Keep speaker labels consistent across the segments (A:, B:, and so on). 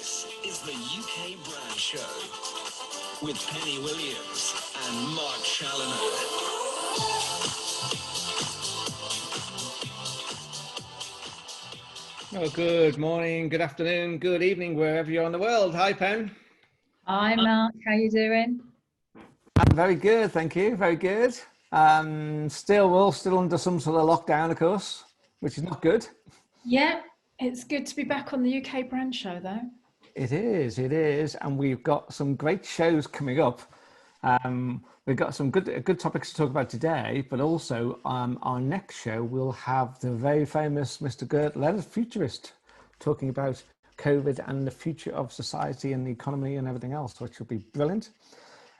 A: This is the UK Brand Show with Penny Williams and Mark Challoner.
B: Oh, good morning, good afternoon, good evening, wherever you're in the world. Hi, Pen.
C: Hi, Mark. How you doing?
B: I'm very good, thank you. Very good. We're still under some sort of lockdown, of course, which is not good.
C: Yeah, it's good to be back on the UK Brand Show, though.
B: It is, and we've got some great shows coming up. We've got some good topics to talk about today, but also our next show we'll have the very famous Mr. Gert Leonard, futurist, talking about COVID and the future of society and the economy and everything else, which will be brilliant.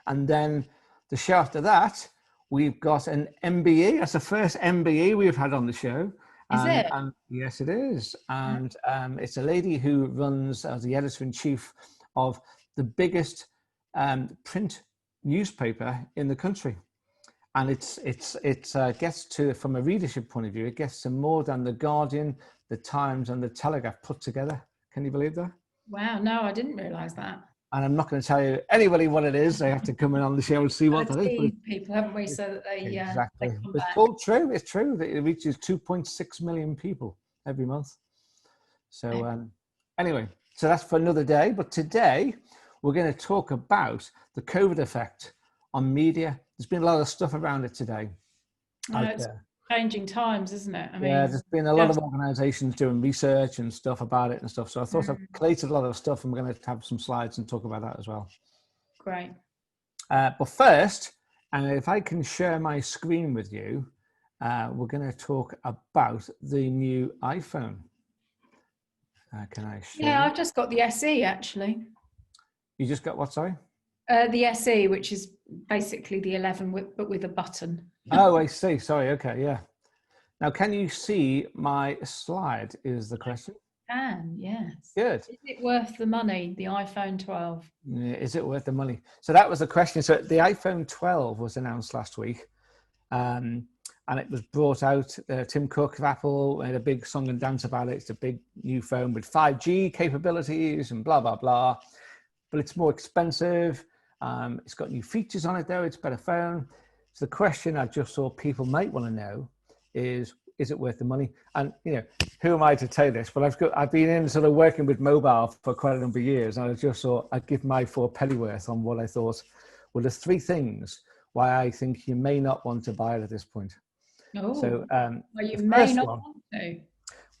B: And then the show after that, we've got an MBE. That's the first MBE we've had on the show.
C: Is it?
B: And yes, it is. And it's a lady who runs as the editor-in-chief of the biggest print newspaper in the country. And it gets to, from a readership point of view, it gets to more than The Guardian, The Times and The Telegraph put together. Can you believe that?
C: Wow, no, I didn't realise that.
B: And I'm not going to tell you anybody what it is. They have to come in on the show and see what that is.
C: People, haven't we? So that they
B: exactly.
C: They come
B: it's
C: back.
B: all true. It's true that it reaches 2.6 million people every month. So anyway, so that's for another day. But today we're going to talk about the COVID effect on media. There's been a lot of stuff around it today.
C: It's changing times, isn't it? I mean,
B: yeah, there's been a lot of organisations doing research and stuff about it and stuff. So I thought I've collated a lot of stuff, and we're going to have some slides and talk about that as well.
C: Great.
B: But first, and if I can share my screen with you, we're going to talk about the new iPhone. Can I share?
C: Yeah, I've just got the SE actually.
B: You just got what? Sorry.
C: The SE, which is basically the 11, but with a button.
B: Oh, I see. Sorry. Okay. Yeah. Now, can you see my slide is the question?
C: Yes.
B: Good.
C: Is it worth the money, the iPhone 12?
B: Yeah, is it worth the money? So that was the question. So the iPhone 12 was announced last week. And it was brought out. Tim Cook of Apple made a big song and dance about it. It's a big new phone with 5G capabilities and blah, blah, blah. But it's more expensive. It's got new features on it, though. It's a better phone. So the question I just thought people might want to know is it worth the money? And, you know, who am I to tell this? But I've been in sort of working with mobile for quite a number of years. And I just thought I'd give my 4 pennyworth on what I thought were the 3 things why I think you may not want to buy it at this point.
C: Oh,
B: so,
C: well, you may not want to.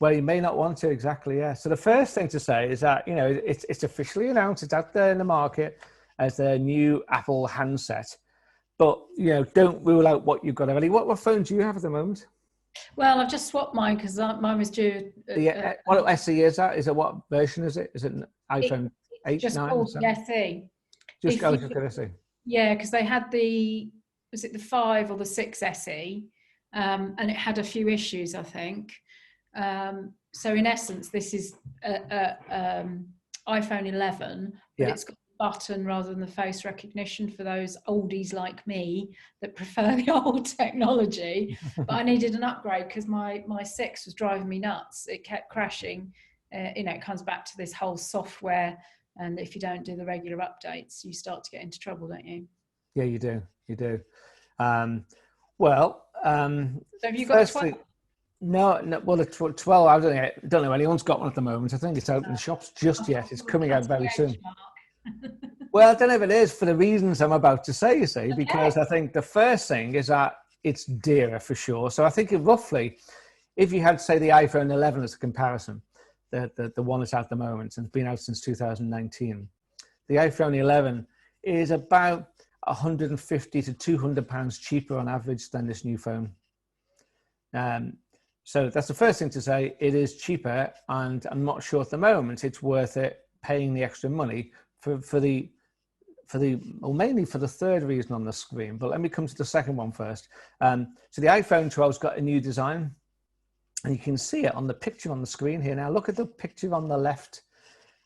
B: Well, you may not want to, exactly, yeah. So the first thing to say is that, you know, it's officially announced, it's out there in the market as the new Apple handset. But, you know, don't rule out what you've got already. What phone do you have at the moment?
C: Well, I've just swapped mine because mine was due.
B: What SE is that? Is it what version is it? Is it an iPhone 8,
C: just
B: 9?
C: called the SE.
B: Just going to SE.
C: Yeah, because they had was it the 5 or the 6 SE? And it had a few issues, I think. So in essence, this is iPhone 11, but it's got a button rather than the face recognition for those oldies like me that prefer the old technology. But I needed an upgrade because my 6 was driving me nuts. It kept crashing. You know, it comes back to this whole software, and if you don't do the regular updates, you start to get into trouble, don't you?
B: Yeah, you do. You do.
C: So have you got 12?
B: No. Well, the 12. I don't know. Anyone's got one at the moment. I think it's out in the shops just yet. It's coming out very soon. Well, I don't know if it is for the reasons I'm about to say. You see, because I think the first thing is that it's dearer for sure. So I think roughly, if you had say the iPhone 11 as a comparison, the one that's out at the moment and it's been out since 2019, the iPhone 11 is about £150 to £200 cheaper on average than this new phone. So that's the first thing to say. It is cheaper, and I'm not sure at the moment it's worth it paying the extra money mainly for the third reason on the screen. But let me come to the second one first. So the iPhone 12's got a new design, and you can see it on the picture on the screen here. Now look at the picture on the left,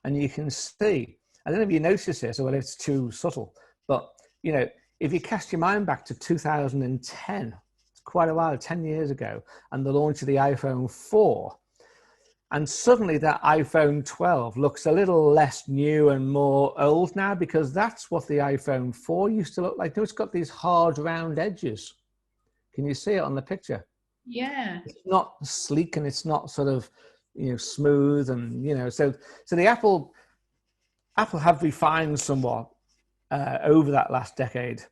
B: and you can see, I don't know if you notice this or whether it's too subtle, but you know, if you cast your mind back to 2010, it's quite a while, 10 years ago, and the launch of the iPhone 4, And suddenly that iPhone 12 looks a little less new and more old now, because that's what the iPhone 4 used to look like. It's got these hard round edges. Can you see it on the picture?
C: Yeah.
B: It's not sleek and it's not sort of, smooth. And, so the Apple have refined somewhat over that last decade.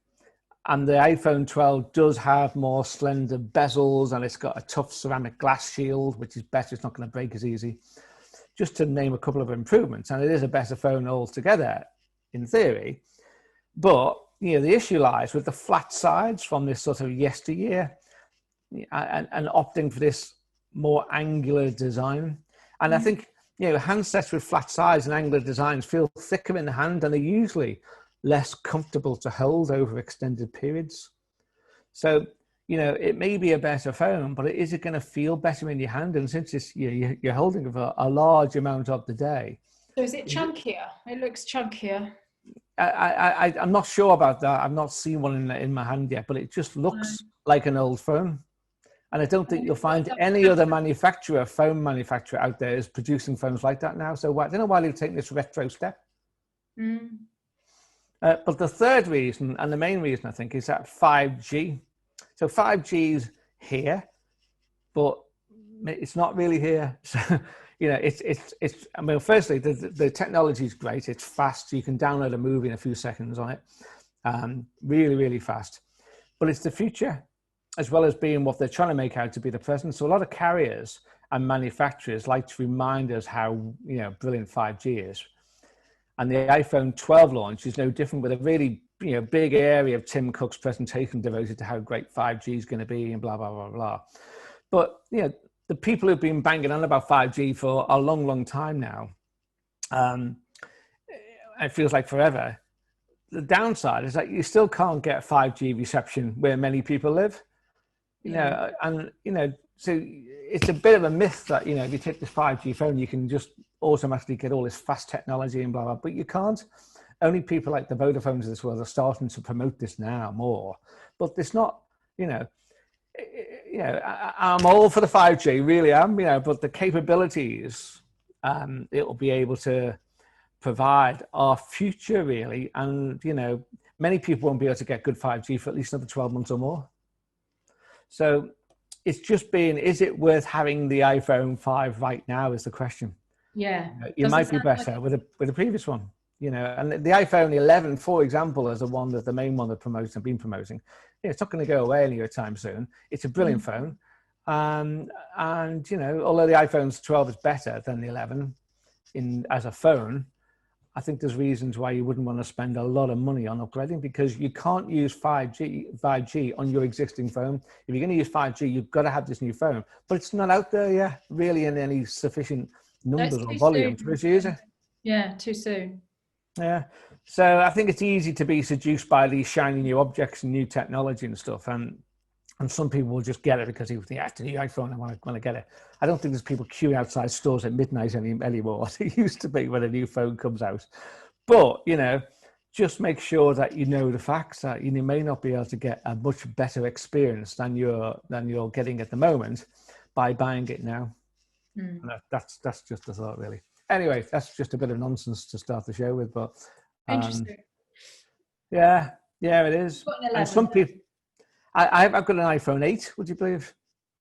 B: And the iPhone 12 does have more slender bezels, and it's got a tough ceramic glass shield, which is better. It's not going to break as easy, just to name a couple of improvements. And it is a better phone altogether, in theory. But, the issue lies with the flat sides from this sort of yesteryear, and opting for this more angular design. And I think, handsets with flat sides and angular designs feel thicker in the hand, and they're usually less comfortable to hold over extended periods. So, it may be a better phone, but is it going to feel better in your hand? And since it's, you're holding it for a large amount of the day.
C: So is it chunkier? It looks chunkier.
B: I'm not sure about that. I've not seen one in my hand yet, but it just looks like an old phone. And I don't think you'll find any other phone manufacturer out there is producing phones like that now. So I don't know why they've taken this retro step. But the third reason, and the main reason, I think, is that 5G. So 5G is here, but it's not really here. So, it's. I mean, firstly, the technology is great. It's fast. You can download a movie in a few seconds on it. Really, really fast. But it's the future, as well as being what they're trying to make out to be the present. So a lot of carriers and manufacturers like to remind us how, brilliant 5G is. And the iPhone 12 launch is no different, with a really, big area of Tim Cook's presentation devoted to how great 5G is going to be and blah, blah, blah, blah. But, the people who've been banging on about 5G for a long, long time now, it feels like forever. The downside is that you still can't get 5G reception where many people live. So it's a bit of a myth that, if you take this 5G phone, you can just automatically get all this fast technology and blah, blah, but you can't. Only people like the Vodafones of this world are starting to promote this now more. But it's not, I'm all for the 5G, really am, but the capabilities it will be able to provide our future, really. And, many people won't be able to get good 5G for at least another 12 months or more. So it's just been, is it worth having the iPhone 5 right now is the question.
C: Yeah.
B: You might be better with a previous one, and the iPhone 11, for example, is the main one that promotes and been promoting. It's not going to go away anytime soon. It's a brilliant phone. And, although the iPhone 12 is better than the 11 as a phone, I think there's reasons why you wouldn't want to spend a lot of money on upgrading, because you can't use 5G on your existing phone. If you're going to use 5G, you've got to have this new phone. But it's not out there yet, really, in any sufficient numbers or volume to use it.
C: Yeah, too soon.
B: Yeah. So I think it's easy to be seduced by these shiny new objects and new technology and stuff. And some people will just get it because it's the new iPhone, I want to get it. I don't think there's people queuing outside stores at midnight anymore. It used to be when a new phone comes out. But, just make sure that you know the facts, that you may not be able to get a much better experience than you're getting at the moment by buying it now. That's just a thought, really. Anyway, that's just a bit of nonsense to start the show with, but
C: interesting.
B: Yeah, it is. And some people, I've got an iPhone 8. Would you believe?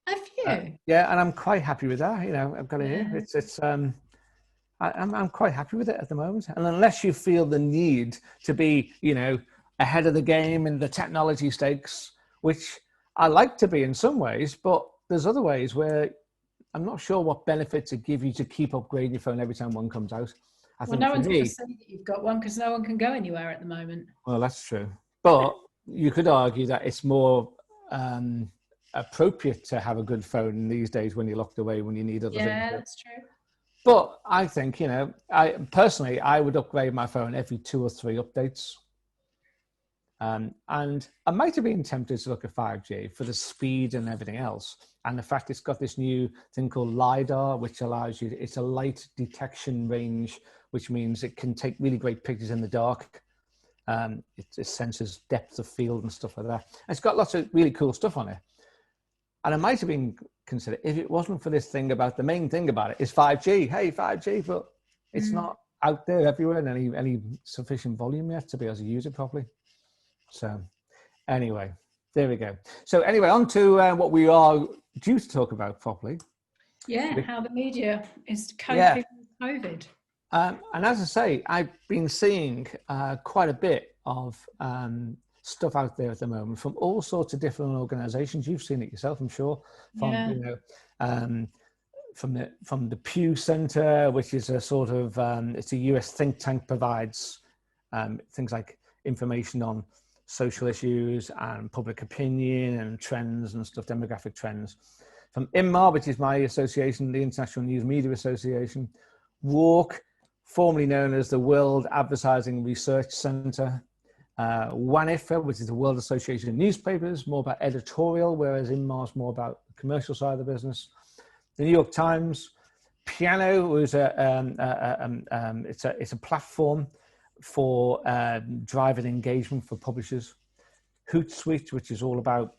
C: Have you?
B: Yeah, and I'm quite happy with that. I've got it here. I'm quite happy with it at the moment. And unless you feel the need to be, ahead of the game in the technology stakes, which I like to be in some ways, but there's other ways where I'm not sure what benefits it give you to keep upgrading your phone every time one comes out.
C: No one's going to say that you've got one, because no one can go anywhere at the moment.
B: Well, that's true. But you could argue that it's more appropriate to have a good phone these days when you're locked away, when you need other things.
C: Yeah, that's true.
B: But I think, I would upgrade my phone every 2 or 3 updates. And I might have been tempted to look at 5G for the speed and everything else. And the fact it's got this new thing called LiDAR, which allows you, it's a light detection range, which means it can take really great pictures in the dark. It senses depth of field and stuff like that. And it's got lots of really cool stuff on it. And it might have been considered if it wasn't for this thing about the main thing about it is 5G. Hey, 5G, but it's not out there everywhere in any sufficient volume yet to be able to use it properly. So anyway, there we go. So anyway, on to what we are due to talk about properly.
C: Yeah, how the media is coping with COVID.
B: And as I say, I've been seeing quite a bit of stuff out there at the moment from all sorts of different organisations. You've seen it yourself, I'm sure. From from the Pew Center, which is a sort of it's a US think tank, provides things like information on social issues and public opinion and trends and stuff, demographic trends. From IMMAR, which is my association, the International News Media Association. WARC, formerly known as the World Advertising Research Center. WANIFA, which is the World Association of Newspapers, more about editorial, whereas IMMAR is more about the commercial side of the business. The New York Times. Piano was it's a platform for driving engagement for publishers. Hootsuite, which is all about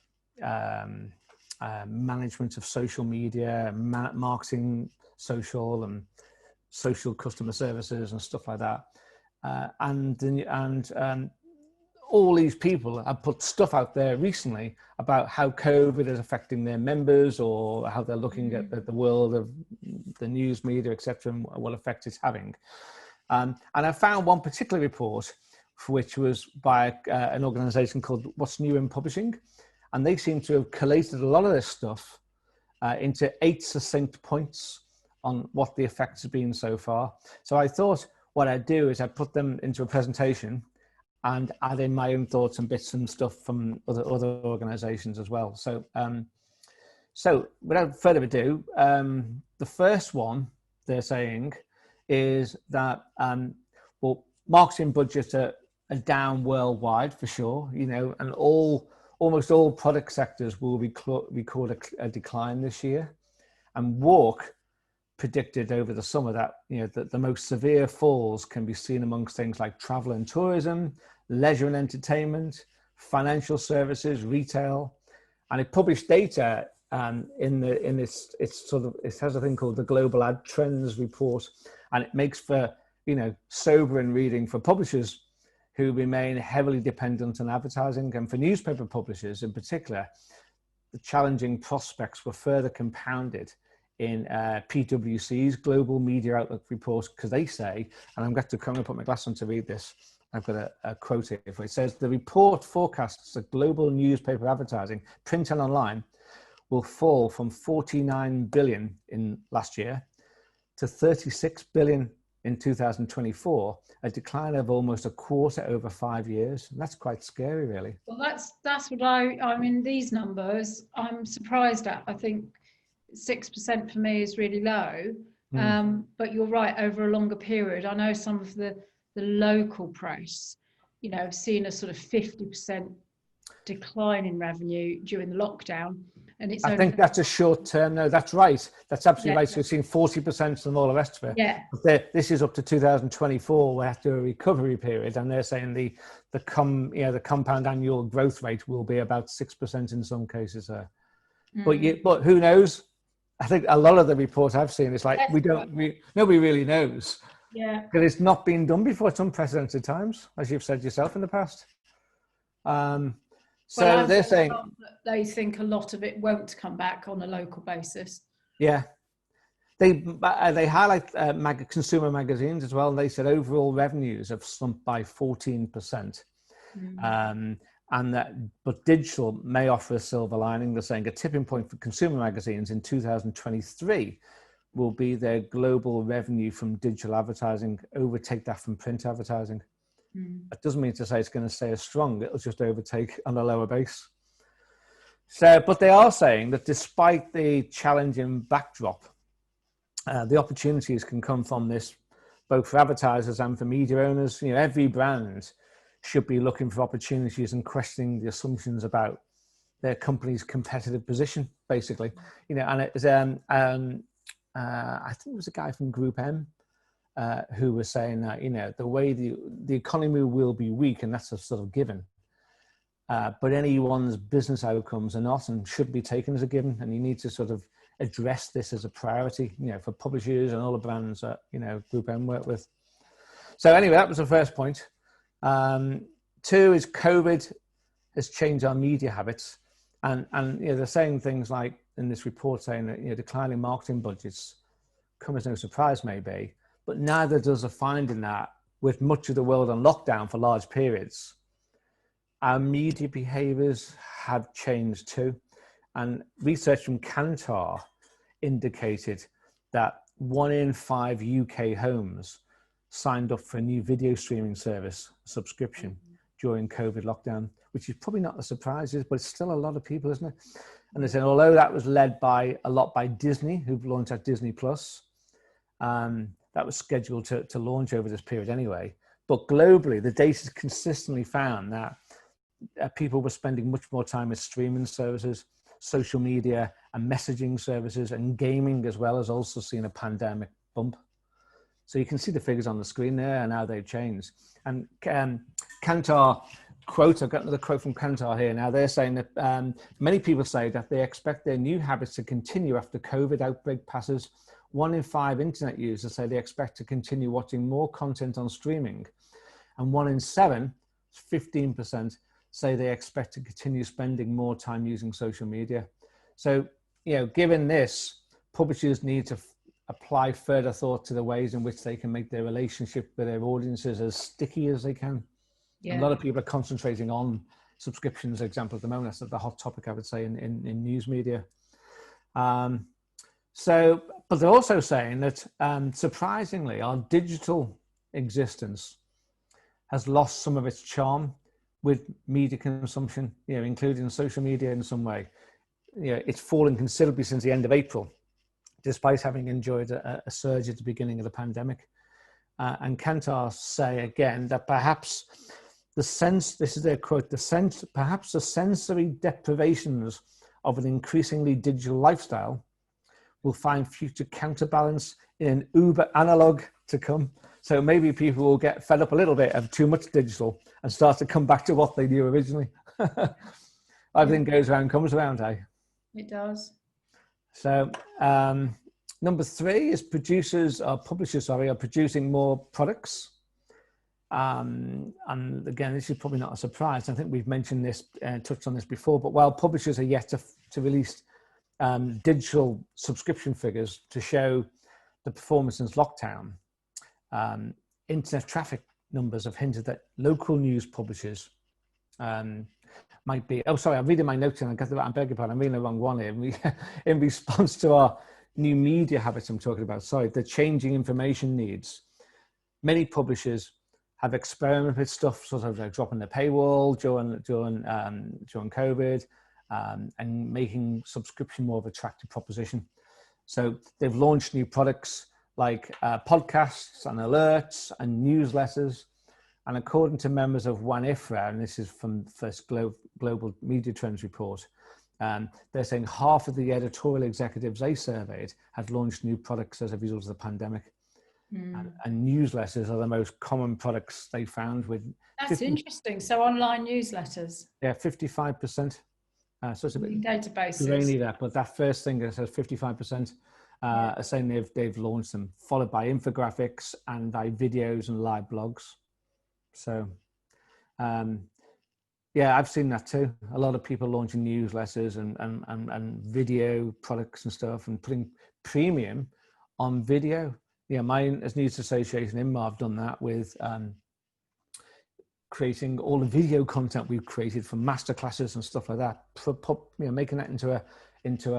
B: management of social media, marketing, social and social customer services and stuff like that. And all these people have put stuff out there recently about how COVID is affecting their members or how they're looking at the world of the news media, etc., and what effect it's having. And I found one particular report, which was by an organization called What's New in Publishing. And they seem to have collated a lot of this stuff into 8 succinct points on what the effects have been so far. So I thought what I'd do is I'd put them into a presentation and add in my own thoughts and bits and stuff from other organizations as well. So, so without further ado, the first one they're saying is that, well, marketing budgets are down worldwide for sure, you know, and almost all product sectors will record a decline this year. And WARC predicted over the summer that, you know, that the most severe falls can be seen amongst things like travel and tourism, leisure and entertainment, financial services, retail. And it published data it has a thing called the Global Ad Trends Report, and it makes for, you know, sobering reading for publishers who remain heavily dependent on advertising. And for newspaper publishers in particular, the challenging prospects were further compounded in PwC's Global Media Outlook report, because they say, and I'm going to come and put my glasses on to read this, I've got a quote here. It says, the report forecasts that global newspaper advertising, print and online, will fall from 49 billion in last year to 36 billion in 2024, a decline of almost a quarter over 5 years. And that's quite scary, really.
C: Well, that's what I mean, these numbers I'm surprised at. I think 6% for me is really low. But you're right, over a longer period. I know some of the local press, you know, have seen a sort of 50% decline in revenue during the lockdown. And it's
B: I think that's a short term. No, that's right. That's absolutely right. So we've seen 40% and all the rest of it.
C: Yeah.
B: But this is up to 2024. We're after a recovery period, and they're saying the compound annual growth rate will be about 6% in some cases. But who knows? I think a lot of the reports I've seen is like nobody really knows.
C: Yeah.
B: Because it's not been done before. It's unprecedented times, as you've said yourself in the past. So they're saying
C: that they think a lot of it won't come back on a local basis. Yeah,
B: they highlight consumer magazines as well. They said overall revenues have slumped by 14%, but digital may offer a silver lining. They're saying a tipping point for consumer magazines in 2023 will be their global revenue from digital advertising overtake that from print advertising. That doesn't mean to say it's going to stay as strong. It'll just overtake on a lower base. So, but they are saying that despite the challenging backdrop, the opportunities can come from this, both for advertisers and for media owners. You know, every brand should be looking for opportunities and questioning the assumptions about their company's competitive position, basically. You know, and it was, I think it was a guy from Group M, who was saying that, you know, the way the economy will be weak, and that's a sort of given, but anyone's business outcomes are not and should be taken as a given. And you need to sort of address this as a priority, for publishers and all the brands that, Group M work with. So anyway, that was the first point. 2 is COVID has changed our media habits. And they're saying things like in this report saying that, declining marketing budgets come as no surprise maybe, but neither does a finding that with much of the world on lockdown for large periods, our media behaviors have changed too. And research from Kantar indicated that 1 in 5 UK homes signed up for a new video streaming service subscription during COVID lockdown, which is probably not a surprise, but it's still a lot of people, isn't it? And they said, although that was led by Disney, who've launched at Disney Plus, that was scheduled to launch over this period anyway. But globally, the data consistently found that people were spending much more time with streaming services, social media and messaging services, and gaming as well, as also seen a pandemic bump. So you can see the figures on the screen there and how they've changed. And Kantar quote, I've got another quote from Kantar here. Now they're saying that many people say that they expect their new habits to continue after COVID outbreak passes. 1 in 5 internet users say they expect to continue watching more content on streaming. And 1 in 7, 15%, say they expect to continue spending more time using social media. So, given this, publishers need to apply further thought to the ways in which they can make their relationship with their audiences as sticky as they can. Yeah. A lot of people are concentrating on subscriptions, for example, at the moment. That's the hot topic, I would say, in news media. But they're also saying that, surprisingly, our digital existence has lost some of its charm with media consumption, including social media in some way. It's fallen considerably since the end of April, despite having enjoyed a surge at the beginning of the pandemic. And Kantar say again that perhaps this is their quote, perhaps the sensory deprivations of an increasingly digital lifestyle will find future counterbalance in an uber analog to come. So maybe people will get fed up a little bit of too much digital and start to come back to what they knew originally. Everything goes around, comes around, eh?
C: It does.
B: So number 3 is publishers are producing more products. And again, this is probably not a surprise. I think we've mentioned this, touched on this before, but while publishers are yet to release digital subscription figures to show the performance since lockdown, internet traffic numbers have hinted that local news publishers might be, I'm reading my notes and I beg your pardon, I'm reading the wrong one here. In response to our new media habits I'm talking about, the changing information needs, many publishers have experimented with stuff, sort of like dropping the paywall during COVID, and making subscription more of an attractive proposition. So they've launched new products like podcasts and alerts and newsletters. And according to members of One IFRA, and this is from the first Global Media Trends report, they're saying half of the editorial executives they surveyed had launched new products as a result of the pandemic. And newsletters are the most common products they found.
C: That's interesting. So online newsletters.
B: Yeah, 55%. So it's a bit
C: databases.
B: grainy that, but that first thing that says 55% are saying they've launched them, followed by infographics and by videos and live blogs. So, I've seen that too. A lot of people launching newsletters and video products and stuff, and putting premium on video. Mine as News Association INMA have done that with creating all the video content we've created from masterclasses and stuff like that. Making that into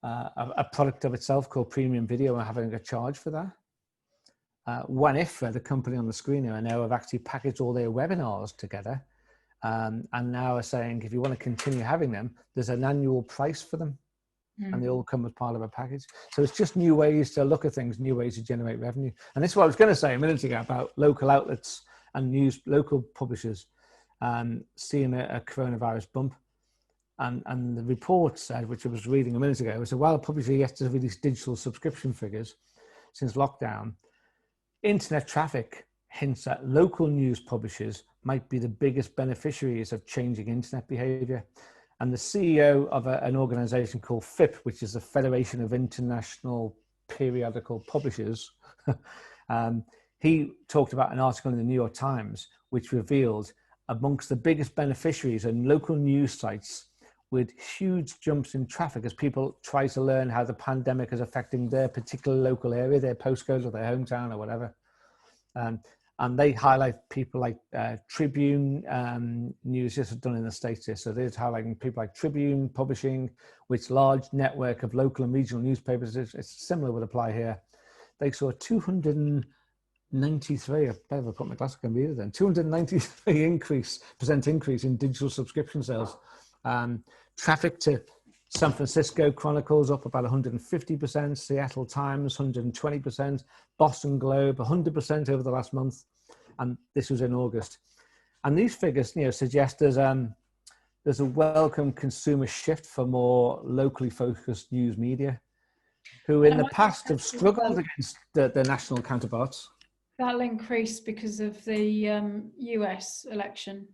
B: a product of itself called premium video and having a charge for that. One IFRA, the company on the screen here, now have actually packaged all their webinars together, and now are saying if you want to continue having them, there's an annual price for them, and they all come as part of a package. So it's just new ways to look at things, new ways to generate revenue. And this is what I was going to say a minute ago about local outlets and local publishers seeing a coronavirus bump. And the report said, which I was reading a minute ago, was that while publishers are yet to release digital subscription figures since lockdown, internet traffic hints that local news publishers might be the biggest beneficiaries of changing internet behavior. And the CEO of an organization called FIP, which is the Federation of International Periodical Publishers, he talked about an article in the New York Times which revealed amongst the biggest beneficiaries are local news sites with huge jumps in traffic as people try to learn how the pandemic is affecting their particular local area, their postcode or their hometown or whatever. And they highlight people like Tribune News. This is done in the States here. So they're highlighting people like Tribune Publishing, which large network of local and regional newspapers. It's similar would apply here. They saw 293, I better put my glasses on computer then, 293% increase in digital subscription sales. Traffic to San Francisco Chronicles up about 150%, Seattle Times 120%, Boston Globe 100% over the last month, and this was in August. And these figures, suggest there's a welcome consumer shift for more locally focused news media, who in the past have struggled against their national counterparts.
C: That'll increase because of the US election.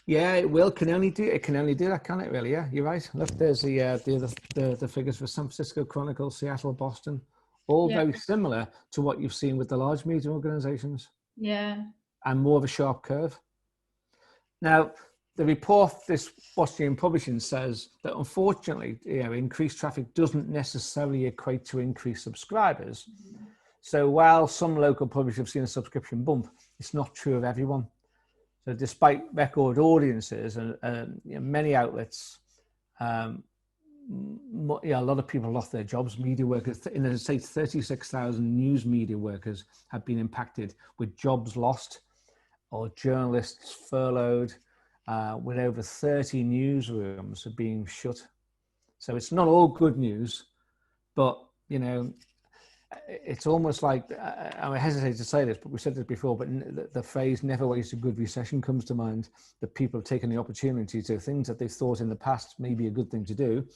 B: Yeah, it will. It can only do that, can it? Really? Yeah, you're right. Look, there's the figures for San Francisco Chronicle, Seattle, Boston, all very similar to what you've seen with the large media organizations.
C: Yeah,
B: and more of a sharp curve. Now, the report this Boston Publishing says that unfortunately, increased traffic doesn't necessarily equate to increased subscribers. Mm-hmm. So while some local publishers have seen a subscription bump, it's not true of everyone. So despite record audiences and many outlets, a lot of people lost their jobs. Media workers, in the States, 36,000 news media workers have been impacted with jobs lost or journalists furloughed, with over 30 newsrooms being shut. So it's not all good news, but, it's almost like, I hesitate to say this, but we said this before, but the phrase never waste a good recession comes to mind, that people have taken the opportunity to things that they thought in the past may be a good thing to do,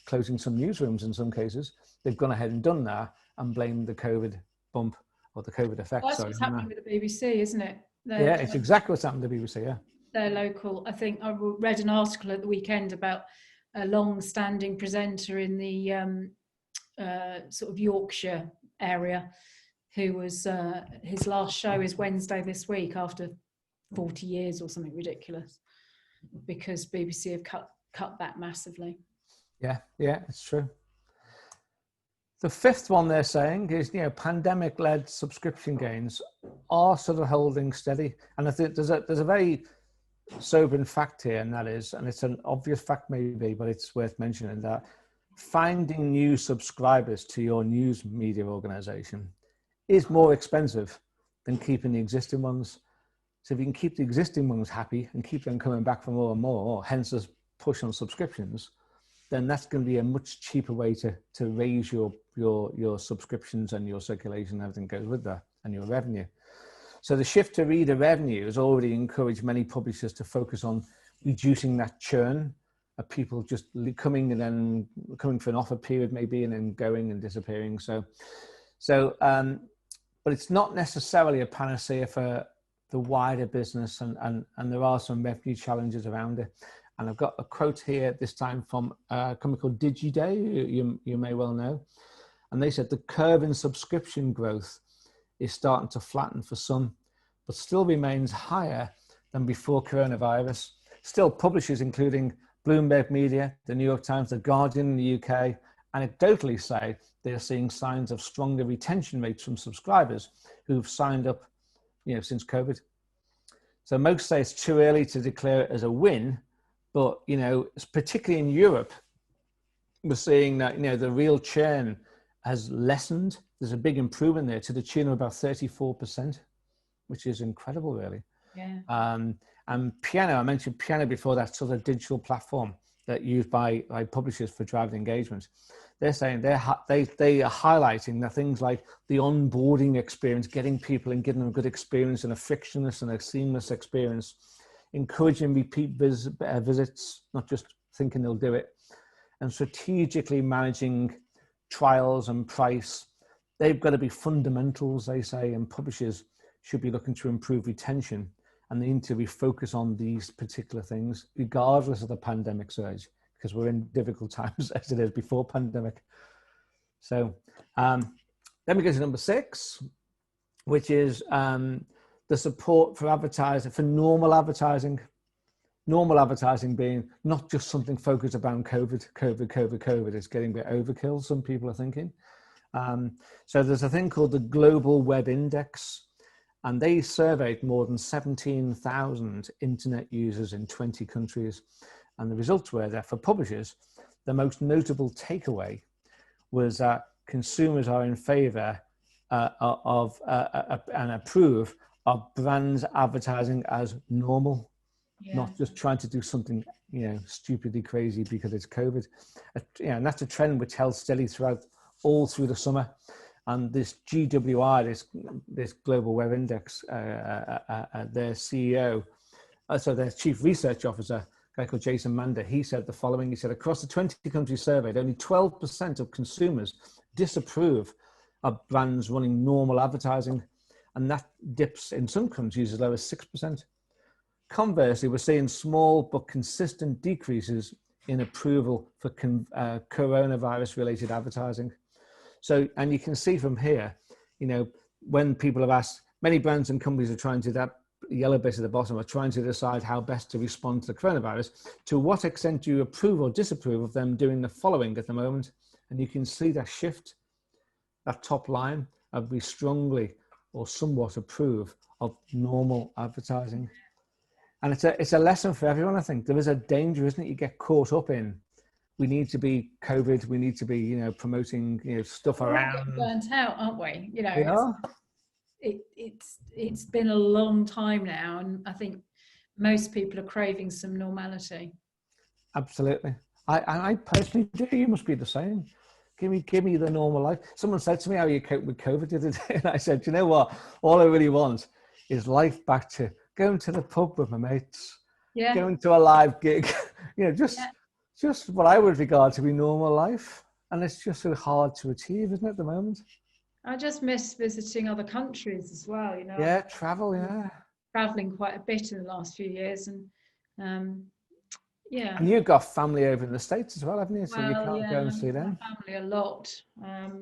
B: closing some newsrooms in some cases. They've gone ahead and done that and blamed the COVID bump or the COVID effect.
C: Well, that's what's happening with the BBC, isn't it?
B: It's exactly what's happened to the BBC, yeah.
C: They're local. I think I read an article at the weekend about a long-standing presenter in the sort of Yorkshire area who was his last show is Wednesday this week after 40 years or something ridiculous, because BBC have cut back massively. Yeah,
B: it's true. The fifth one they're saying is, pandemic-led subscription gains are sort of holding steady. And I think there's a very sobering fact here, and that is, and it's an obvious fact maybe, but it's worth mentioning, that finding new subscribers to your news media organization is more expensive than keeping the existing ones. So if you can keep the existing ones happy and keep them coming back for more and more, hence this push on subscriptions, then that's going to be a much cheaper way to raise your subscriptions and your circulation and everything goes with that, and your revenue. So the shift to reader revenue has already encouraged many publishers to focus on reducing that churn of people just coming and then coming for an offer period maybe and then going and disappearing. But it's not necessarily a panacea for the wider business, and there are some revenue challenges around it. And I've got a quote here this time from a company called DigiDay, you may well know. And they said the curve in subscription growth is starting to flatten for some, but still remains higher than before coronavirus. Still, publishers including Bloomberg Media, the New York Times, the Guardian in the UK, anecdotally say they're seeing signs of stronger retention rates from subscribers who've signed up, since COVID. So most say it's too early to declare it as a win, but particularly in Europe, we're seeing that the real churn has lessened. There's a big improvement there to the tune of about 34%, which is incredible, really.
C: Yeah.
B: And Piano, I mentioned Piano before, that sort of digital platform that used by publishers for driving engagement. They're saying they are highlighting the things like the onboarding experience, getting people and giving them a good experience and a frictionless and a seamless experience, encouraging repeat visits, not just thinking they'll do it, and strategically managing trials and price. They've got to be fundamentals, they say, and publishers should be looking to improve retention, and they need to refocus on these particular things, regardless of the pandemic surge, because we're in difficult times as it is before pandemic. So let me go to number 6, which is the support for advertising, for normal advertising. Normal advertising being not just something focused around COVID. It's getting a bit overkill, some people are thinking. So there's a thing called the Global Web Index, and they surveyed more than 17,000 internet users in 20 countries. And the results were that for publishers, the most notable takeaway was that consumers are in favor of and approve of brands advertising as normal, not just trying to do something, stupidly crazy because it's COVID. And that's a trend which held steady all through the summer. And this GWI, this Global Web Index, their CEO, so their Chief Research Officer, a guy called Jason Mander, he said the following. He said, across the 20 countries surveyed, only 12% of consumers disapprove of brands running normal advertising, and that dips in some countries as low as 6%. Conversely, we're seeing small but consistent decreases in approval for coronavirus-related advertising. So, and you can see from here, when people have asked, many brands and companies are trying to, that yellow bit at the bottom, are trying to decide how best to respond to the coronavirus. To what extent do you approve or disapprove of them doing the following at the moment? And you can see that shift, that top line of we strongly or somewhat approve of normal advertising. And it's a lesson for everyone, I think. There is a danger, isn't it? You get caught up in, we need to be COVID, we need to be, promoting, stuff around.
C: We're burnt out, aren't we?
B: Yeah.
C: It's been a long time now, and I think most people are craving some normality.
B: Absolutely. I personally do. You must be the same. Give me the normal life. Someone said to me, how you cope with COVID the other day? And I said, you know what? All I really want is life back to going to the pub with my mates, going to a live gig, just what I would regard to be normal life. And it's just so hard to achieve, isn't it, at the moment?
C: I just miss visiting other countries as well,
B: Yeah, travel,
C: traveling quite a bit in the last few years, and
B: And you've got family over in the States as well, haven't you? So you can't go and see them.
C: My family a lot.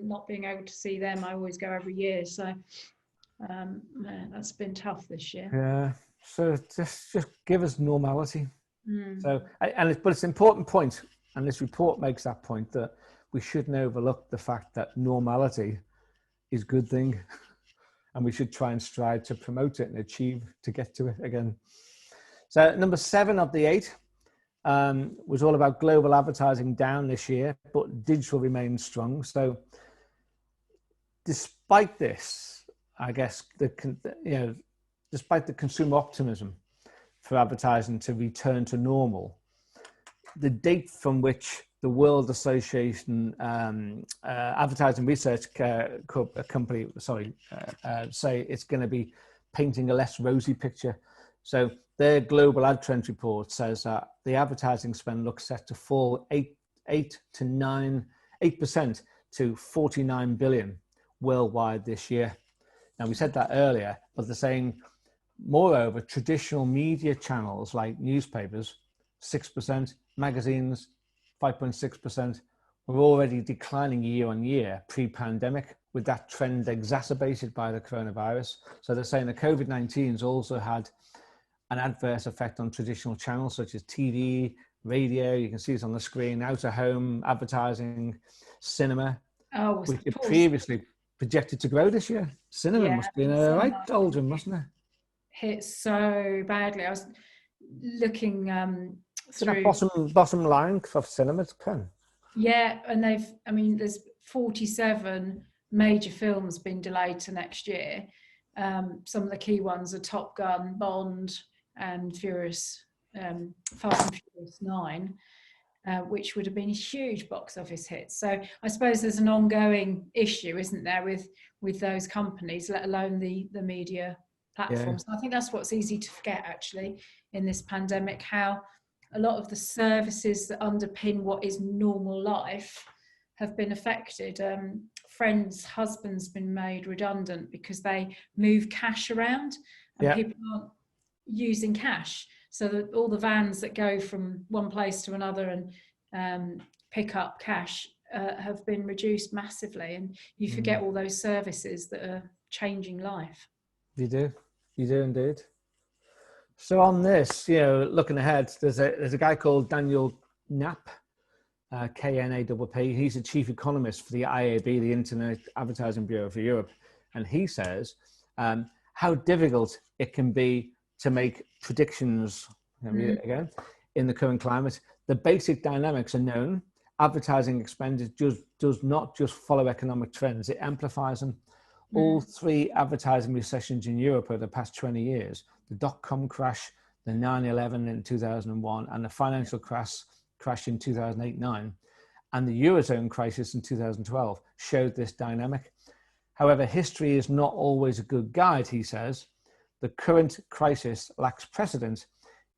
C: Not being able to see them, I always go every year. So that's been tough this year.
B: Yeah. So just give us normality. So, but it's an important point, and this report makes that point, that we shouldn't overlook the fact that normality is a good thing, and we should try and strive to promote it and achieve to get to it again. So number 7 of the 8 was all about global advertising down this year, but digital remains strong. So despite this, I guess, despite the consumer optimism for advertising to return to normal, the date from which the World Association Advertising Research Company, say it's going to be painting a less rosy picture. So their global ad trend report says that the advertising spend looks set to fall 8% to 49 billion worldwide this year. Now, we said that earlier, but they're saying, moreover, traditional media channels like newspapers, 6%, magazines, 5.6%, were already declining year on year pre-pandemic, with that trend exacerbated by the coronavirus. So they're saying the COVID-19 has also had an adverse effect on traditional channels such as TV, radio, you can see this on the screen, out-of-home advertising, cinema, which it previously projected to grow this year. Cinema must be in a right doldrum, mustn't it?
C: Hit so badly. I was looking through
B: that bottom line for cinemas, Ken.
C: Yeah, and there's 47 major films been delayed to next year. Some of the key ones are Top Gun, Bond, and Fast and Furious 9, which would have been a huge box office hit. So I suppose there's an ongoing issue, isn't there, with those companies, let alone the media platforms. I think that's what's easy to forget, actually, in this pandemic, how a lot of the services that underpin what is normal life have been affected. Friends' husbands been made redundant because they move cash around, and people aren't using cash. So that all the vans that go from one place to another and pick up cash have been reduced massively, and you forget all those services that are changing life.
B: You do indeed. So on this, looking ahead, there's a guy called Daniel Knapp, K-N-A-P-P. He's the chief economist for the IAB, the Internet Advertising Bureau for Europe, and he says how difficult it can be to make predictions. Read it again. In the current climate, the basic dynamics are known. Advertising expenditure does not just follow economic trends; it amplifies them. All three advertising recessions in Europe over the past 20 years, the dot-com crash, the 9/11 in 2001, and the financial crash in 2008-9, and the Eurozone crisis in 2012, showed this dynamic. However, history is not always a good guide, he says. The current crisis lacks precedent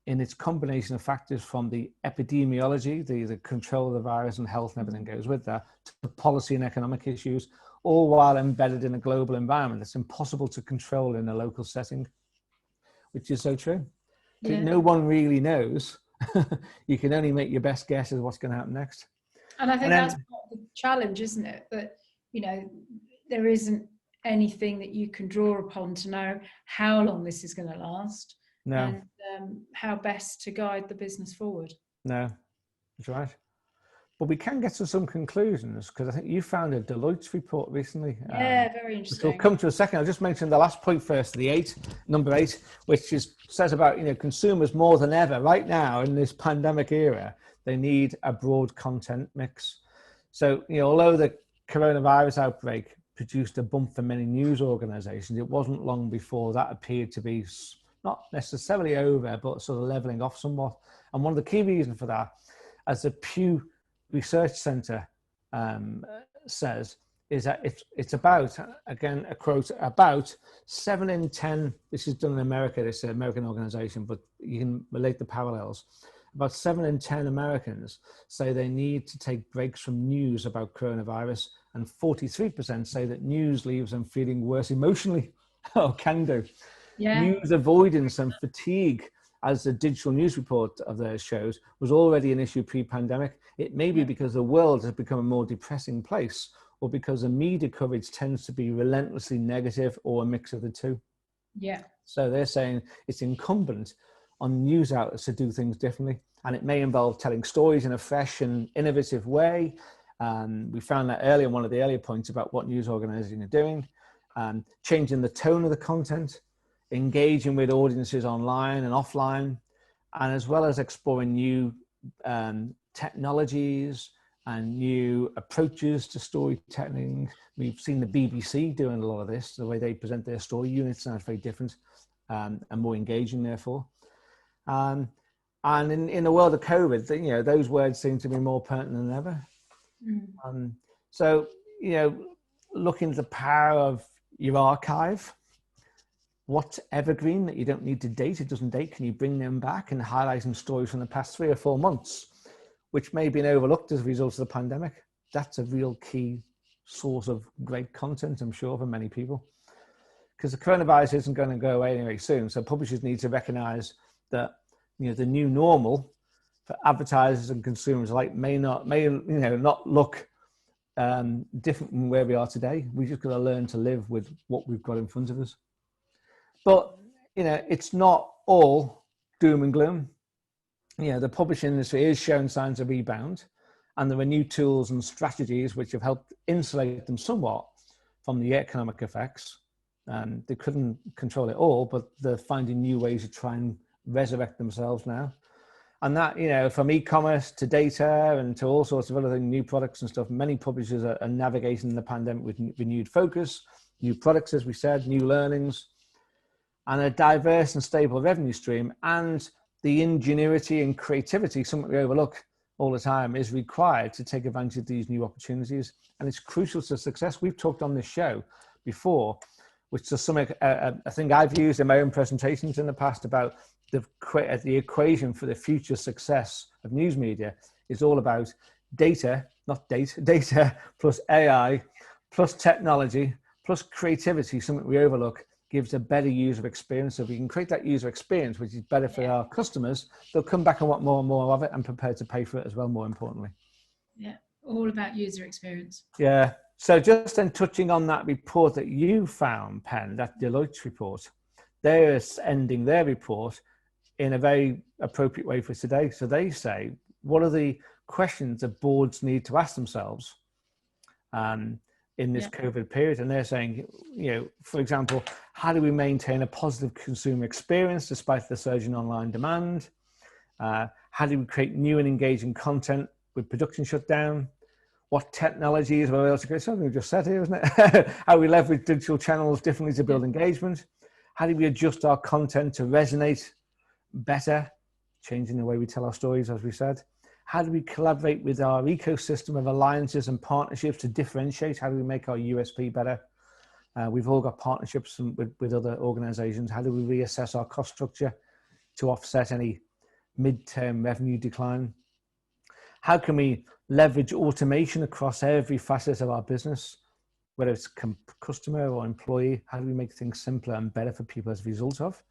B: in its combination of factors from the epidemiology, the control of the virus and health and everything goes with that, to the policy and economic issues, all while embedded in a global environment that's impossible to control in a local setting, which is so true. Yeah. No one really knows. You can only make your best guess as what's going to happen next.
C: And I think that's part of the challenge, isn't it? That, there isn't anything that you can draw upon to know how long this is going to last.
B: No.
C: And how best to guide the business forward.
B: No, that's right. But we can get to some conclusions, because I think you found a Deloitte's report recently.
C: Yeah, very interesting.
B: Which we'll come to a second. I'll just mention the last point first, number 8, which says about consumers more than ever right now in this pandemic era, they need a broad content mix. So although the coronavirus outbreak produced a bump for many news organisations, it wasn't long before that appeared to be not necessarily over, but sort of levelling off somewhat. And one of the key reasons for that, as the Pew Research Center says, is that it's about, again, a quote, about 7 in 10, this is done in America, this American organization, but you can relate the parallels. About 7 in 10 Americans say they need to take breaks from news about coronavirus, and 43% say that news leaves them feeling worse emotionally, or can do. Yeah. News avoidance and fatigue, as the digital news report of theirs shows, was already an issue pre-pandemic. It may be because the world has become a more depressing place, or because the media coverage tends to be relentlessly negative, or a mix of the two.
C: Yeah.
B: So they're saying it's incumbent on news outlets to do things differently, and it may involve telling stories in a fresh and innovative way. We found that earlier, one of the earlier points about what news organizations are doing, changing the tone of the content, engaging with audiences online and offline, and as well as exploring new technologies and new approaches to storytelling. We've seen the BBC doing a lot of this. The way they present their story units sounds very different and more engaging, therefore. And in the world of COVID, those words seem to be more pertinent than ever. So, looking at the power of your archive, what's evergreen that you don't need to date, it doesn't date, can you bring them back and highlight some stories from the past 3 or 4 months, which may have been overlooked as a result of the pandemic? That's a real key source of great content, I'm sure, for many people. Because the coronavirus isn't going to go away very soon. So publishers need to recognize that, the new normal for advertisers and consumers alike may not look different from where we are today. We just got to learn to live with what we've got in front of us. But, it's not all doom and gloom. The publishing industry is showing signs of rebound, and there are new tools and strategies which have helped insulate them somewhat from the economic effects. They couldn't control it all, but they're finding new ways to try and resurrect themselves now. And that, from e-commerce to data and to all sorts of other things, new products and stuff, many publishers are navigating the pandemic with renewed focus, new products, as we said, new learnings, and a diverse and stable revenue stream. And the ingenuity and creativity, something we overlook all the time, is required to take advantage of these new opportunities. And it's crucial to success. We've talked on this show before, which is something I think I've used in my own presentations in the past, about the equation for the future success of news media is all about data, not data plus AI plus technology plus creativity, something we overlook, gives a better user experience. So if we can create that user experience, which is better for our customers, they'll come back and want more and more of it and prepared to pay for it as well, more importantly.
C: Yeah, all about user experience.
B: Yeah. So just then touching on that report that you found, Pen, that Deloitte report, they're ending their report in a very appropriate way for today. So they say, what are the questions that boards need to ask themselves in this COVID period? And they're saying, for example, how do we maintain a positive consumer experience despite the surge in online demand? How do we create new and engaging content with production shutdown? What technologies are able to create? Something we just said here, isn't it? How we leverage digital channels differently to build engagement? How do we adjust our content to resonate better, changing the way we tell our stories, as we said? How do we collaborate with our ecosystem of alliances and partnerships to differentiate? How do we make our USP better? We've all got partnerships with other organizations. How do we reassess our cost structure to offset any mid-term revenue decline? How can we leverage automation across every facet of our business, whether it's customer or employee? How do we make things simpler and better for people as a result of?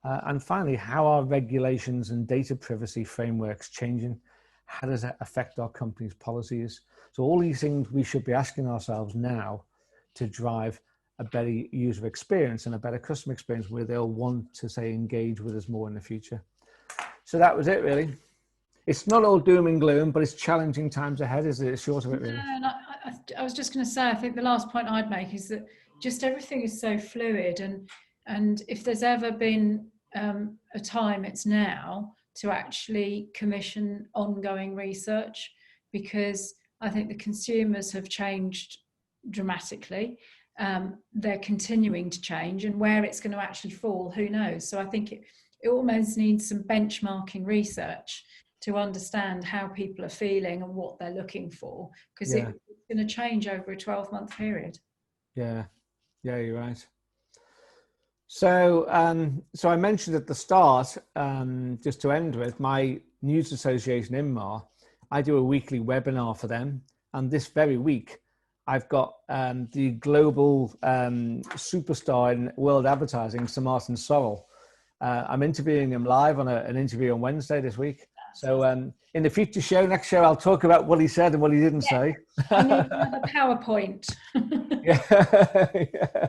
B: And finally, how are regulations and data privacy frameworks changing? How does that affect our company's policies? So all these things we should be asking ourselves now to drive a better user experience and a better customer experience where they'll want to, say, engage with us more in the future. So that was it, really. It's not all doom and gloom, but it's challenging times ahead, is it? It's short of it, really.
C: And I was just going to say, I think the last point I'd make is that just everything is so fluid, and if there's ever been a time, it's now to actually commission ongoing research, because I think the consumers have changed dramatically. They're continuing to change, and where it's going to actually fall, who knows? So I think it almost needs some benchmarking research to understand how people are feeling and what they're looking for, because it's going to change over a 12-month period.
B: Yeah, you're right. So, so I mentioned at the start, just to end with, my news association, Inmar, I do a weekly webinar for them. And this very week, I've got the global superstar in world advertising, Sir Martin Sorrell. I'm interviewing him live on an interview on Wednesday this week. So in the future show, next show, I'll talk about what he said and what he didn't say.
C: I need another PowerPoint.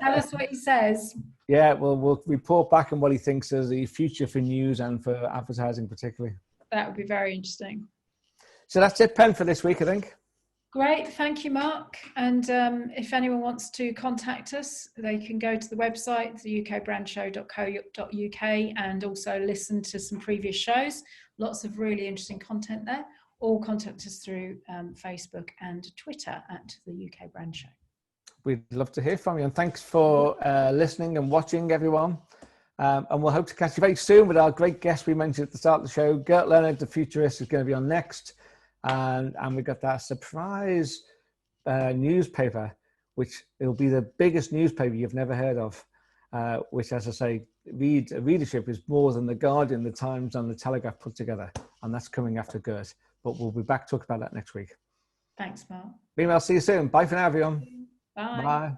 C: Tell us what he says.
B: Yeah, well, we'll report back on what he thinks is the future for news and for advertising particularly.
C: That would be very interesting.
B: So that's it, Pen, for this week, I think.
C: Great, thank you, Mark. And if anyone wants to contact us, they can go to the website, the ukbrandshow.co.uk, and also listen to some previous shows. Lots of really interesting content there. Or contact us through Facebook and Twitter at the UK Brand Show.
B: We'd love to hear from you. And thanks for listening and watching, everyone. And we'll hope to catch you very soon with our great guest we mentioned at the start of the show. Gert Leonard, the futurist, is going to be on next. And we've got that surprise newspaper, which it'll be the biggest newspaper you've never heard of, which, as I say, readership is more than the Guardian, the Times, and the Telegraph put together. And that's coming after Gert. But we'll be back to talk about that next week.
C: Thanks, Mark.
B: Meanwhile, see you soon. Bye for now, everyone.
C: Bye.
B: Bye.